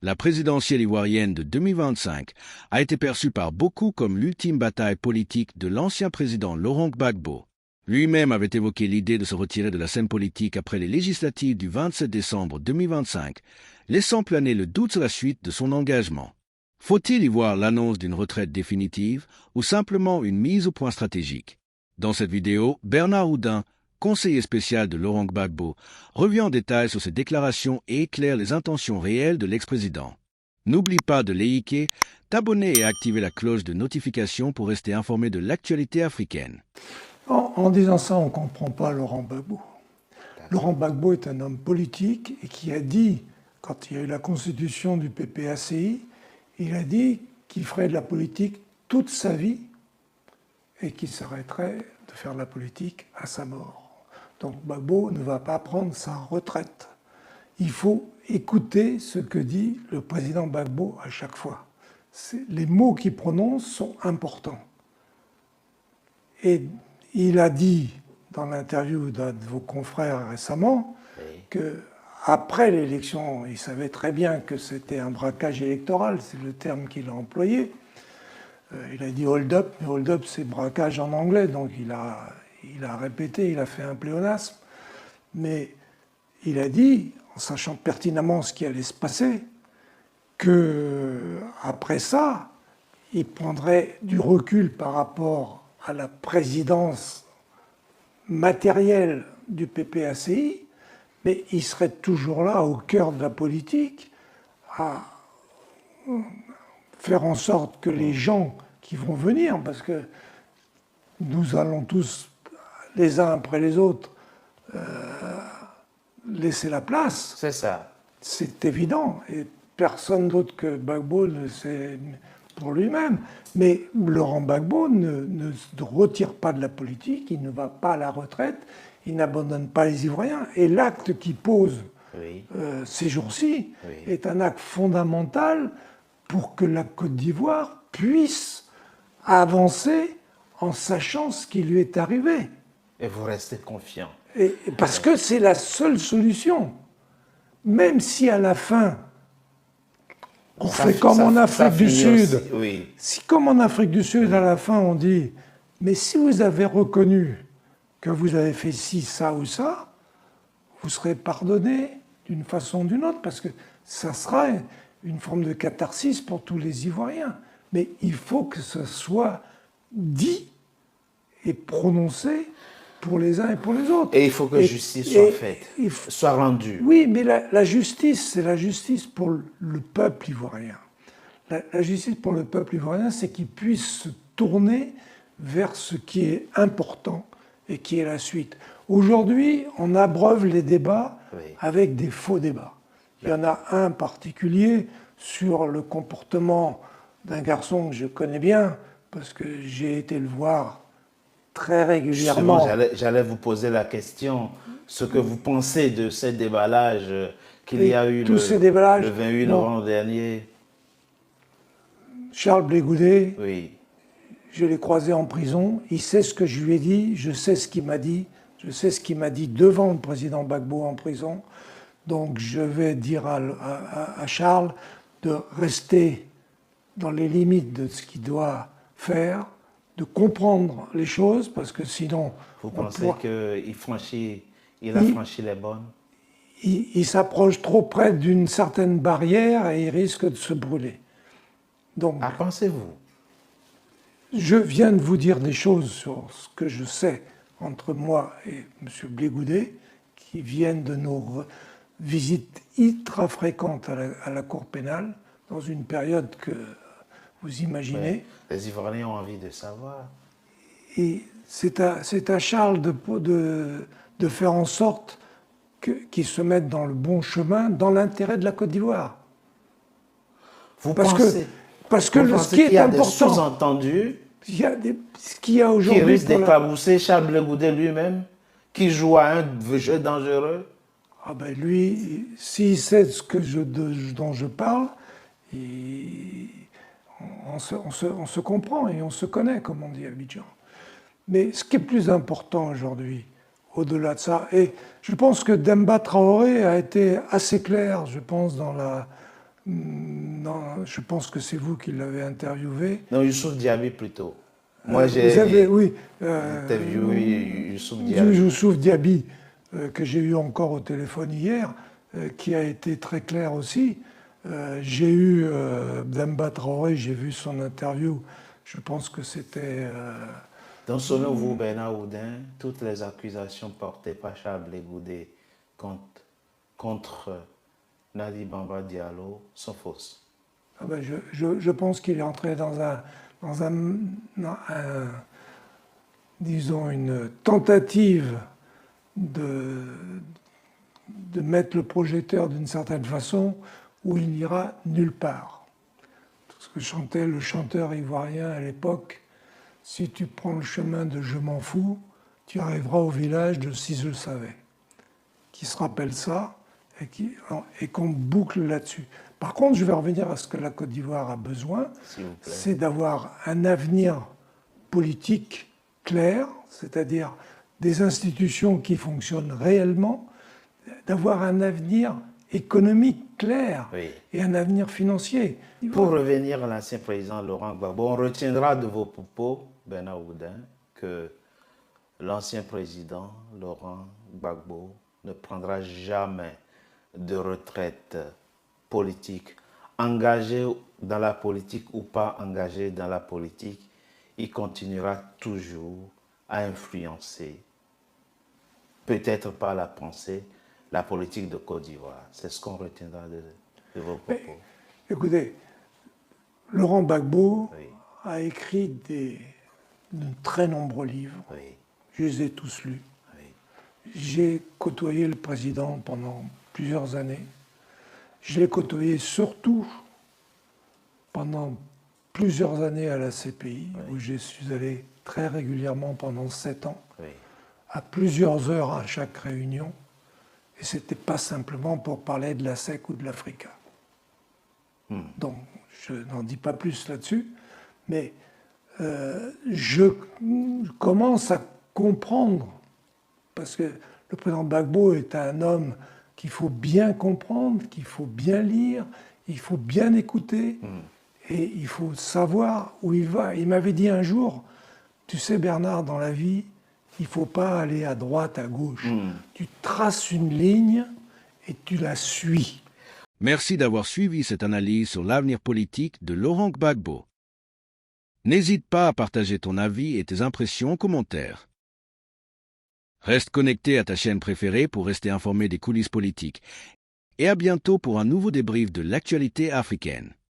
La présidentielle ivoirienne de 2025 a été perçue par beaucoup comme l'ultime bataille politique de l'ancien président Laurent Gbagbo. Lui-même avait évoqué l'idée de se retirer de la scène politique après les législatives du 27 décembre 2025, laissant planer le doute sur la suite de son engagement. Faut-il y voir l'annonce d'une retraite définitive ou simplement une mise au point stratégique? Dans cette vidéo, Bernard Houdin, conseiller spécial de Laurent Gbagbo, revient en détail sur ses déclarations et éclaire les intentions réelles de l'ex-président. N'oublie pas de liker, t'abonner et activer la cloche de notification pour rester informé de l'actualité africaine. En disant ça, on ne comprend pas Laurent Gbagbo. Laurent Gbagbo est un homme politique et qui a dit, quand il y a eu la constitution du PPACI, il a dit qu'il ferait de la politique toute sa vie et qu'il s'arrêterait de faire de la politique à sa mort. Donc Gbagbo ne va pas prendre sa retraite. Il faut écouter ce que dit le président Gbagbo à chaque fois. Les mots qu'il prononce sont importants. Et il a dit dans l'interview d'un de vos confrères récemment qu'après l'élection, il savait très bien que c'était un braquage électoral, c'est le terme qu'il a employé. Il a dit hold-up, mais hold-up c'est braquage en anglais, donc il a répété, il a fait un pléonasme. Mais il a dit, en sachant pertinemment ce qui allait se passer, qu'après ça, il prendrait du recul par rapport à la présidence matérielle du PPACI, mais il serait toujours là, au cœur de la politique, à faire en sorte que les gens qui vont venir, parce que nous allons tous, les uns après les autres, laisser la place. C'est ça. C'est évident, et personne d'autre que Gbagbo ne sait pour lui-même. Mais Laurent Gbagbo ne se retire pas de la politique, il ne va pas à la retraite, il n'abandonne pas les Ivoiriens. Et l'acte qu'il pose ces jours-ci est un acte fondamental pour que la Côte d'Ivoire puisse avancer en sachant ce qui lui est arrivé. Et vous restez confiant. Parce que c'est la seule solution. Même si à la fin, on fait comme en Afrique du Sud. Si comme en Afrique du Sud, à la fin, on dit « Mais si vous avez reconnu que vous avez fait ci, ça ou ça, vous serez pardonné d'une façon ou d'une autre, parce que ça sera une forme de catharsis pour tous les Ivoiriens. Mais il faut que ce soit dit et prononcé pour les uns et pour les autres. Et il faut que justice soit faite, soit rendue. Oui, mais la justice, c'est la justice pour le peuple ivoirien. La justice pour le peuple ivoirien, c'est qu'il puisse se tourner vers ce qui est important et qui est la suite. Aujourd'hui, on abreuve les débats avec des faux débats. Il y en a un particulier sur le comportement d'un garçon que je connais bien, parce que j'ai été le voir très régulièrement. J'allais vous poser la question, ce que vous pensez de ces déballages qu'il y a eu le 28 novembre dernier. Charles Blé Goudet, oui. Je l'ai croisé en prison, il sait ce que je lui ai dit, je sais ce qu'il m'a dit, je sais ce qu'il m'a dit devant le président Gbagbo en prison. Donc je vais dire à Charles de rester dans les limites de ce qu'il doit faire, de comprendre les choses, parce que sinon... Vous pensez qu'il a franchi les bornes? Il s'approche trop près d'une certaine barrière et il risque de se brûler. Donc, pensez-vous? Je viens de vous dire des choses sur ce que je sais entre moi et M. Blé Goudet, qui viennent de nos visites ultra fréquentes à la Cour pénale, dans une période que vous imaginez. Les Ivoiriens ont envie de savoir. Et c'est à Charles de faire en sorte qu'ils se mettent dans le bon chemin, dans l'intérêt de la Côte d'Ivoire. Parce que ce qui est important, des sous-entendus ce qu'il y a aujourd'hui, qui risque d'éclabousser Charles Blé Goudet lui-même, qui joue à un jeu dangereux. Ah ben lui, s'il sait dont je parle, on se comprend et on se connaît, comme on dit à Abidjan. Mais ce qui est plus important aujourd'hui, au-delà de ça, et je pense que Demba Traoré a été assez clair, je pense, dans Non, je pense que c'est vous qui l'avez interviewé. Non, Youssouf Diaby plutôt. Moi, j'ai interviewé Youssouf Diaby. Youssouf Diaby, que j'ai eu encore au téléphone hier, qui a été très clair aussi. J'ai eu Demba Traoré, j'ai vu son interview. Je pense que c'était... Donc, selon vous, Bernard Oudin, toutes les accusations portées par Charles Blé Goudé contre Nadi Bamba Diallo sont fausses? Je pense qu'il est entré disons, une tentative de mettre le projecteur d'une certaine façon où il n'ira nulle part. Ce que chantait le chanteur ivoirien à l'époque, si tu prends le chemin de Je m'en fous, tu arriveras au village de Si je le savais. Qui se rappelle ça et qu'on boucle là-dessus. Par contre, je vais revenir à ce que la Côte d'Ivoire a besoin, c'est d'avoir un avenir politique clair, c'est-à-dire des institutions qui fonctionnent réellement, d'avoir un avenir économique clair et un avenir financier. Pour revenir à l'ancien président Laurent Gbagbo, on retiendra de vos propos, Bernard Oudin, que l'ancien président Laurent Gbagbo ne prendra jamais de retraite politique. Engagé dans la politique ou pas engagé dans la politique, il continuera toujours à influencer, peut-être par la pensée, la politique de Côte d'Ivoire. C'est ce qu'on retiendra de vos propos. Mais, écoutez, Laurent Gbagbo a écrit de très nombreux livres. Je les ai tous lus. J'ai côtoyé le président pendant plusieurs années. Je l'ai côtoyé surtout pendant plusieurs années à la CPI, où je suis allé très régulièrement pendant 7 ans, à plusieurs heures à chaque réunion. Et ce n'était pas simplement pour parler de la SEC ou de l'Africa. Donc, je n'en dis pas plus là-dessus, mais je commence à comprendre, parce que le président Gbagbo est un homme qu'il faut bien comprendre, qu'il faut bien lire, il faut bien écouter, et il faut savoir où il va. Il m'avait dit un jour, tu sais Bernard, dans la vie, il ne faut pas aller à droite, à gauche. Tu traces une ligne et tu la suis. Merci d'avoir suivi cette analyse sur l'avenir politique de Laurent Gbagbo. N'hésite pas à partager ton avis et tes impressions en commentaire. Reste connecté à ta chaîne préférée pour rester informé des coulisses politiques. Et à bientôt pour un nouveau débrief de l'actualité africaine.